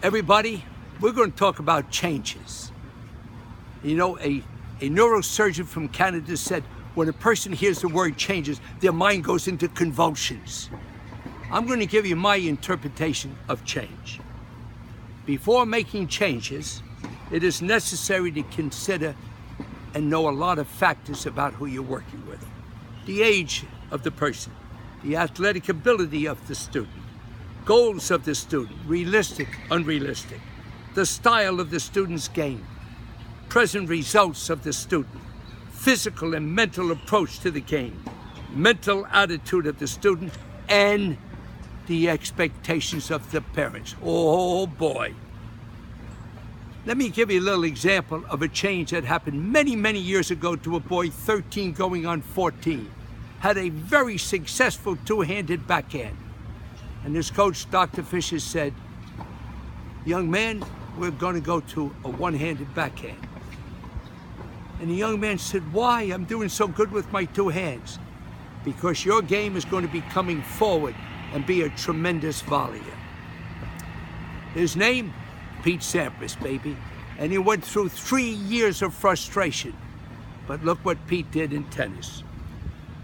Everybody, we're going to talk about changes. You know, a neurosurgeon from Canada said when a person hears the word changes, their mind goes into convulsions. I'm going to give you my interpretation of change. Before making changes, it is necessary to consider and know a lot of factors about who you're working with. The age of the person, the athletic ability of the student, goals of the student, realistic, unrealistic, the style of the student's game, present results of the student, physical and mental approach to the game, mental attitude of the student, and the expectations of the parents. Oh boy. Let me give you a little example of a change that happened many, many years ago to a boy 13 going on 14. Had a very successful two-handed backhand. And his coach, Dr. Fisher, said, "Young man, we're going to go to a one-handed backhand." And the young man said, "Why? I'm doing so good with my two hands." "Because your game is going to be coming forward and be a tremendous volleyer." His name? Pete Sampras, baby. And he went through 3 years of frustration. But look what Pete did in tennis.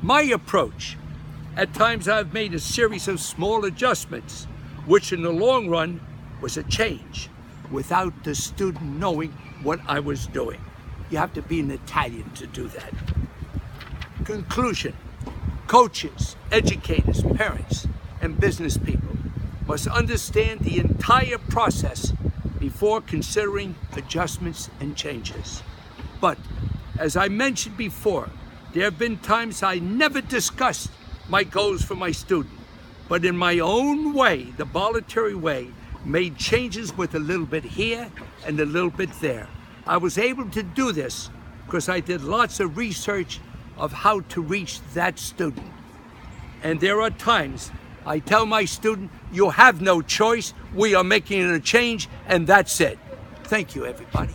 My approach, at times I've made a series of small adjustments, which in the long run was a change, without the student knowing what I was doing. You have to be an Italian to do that. Conclusion: coaches, educators, parents, and business people must understand the entire process before considering adjustments and changes. But, as I mentioned before, there have been times I never discussed my goals for my student, but in my own way, the Bollettieri way, made changes with a little bit here and a little bit there. I was able to do this because I did lots of research of how to reach that student. And there are times I tell my student, you have no choice, we are making a change, and that's it. Thank you, everybody.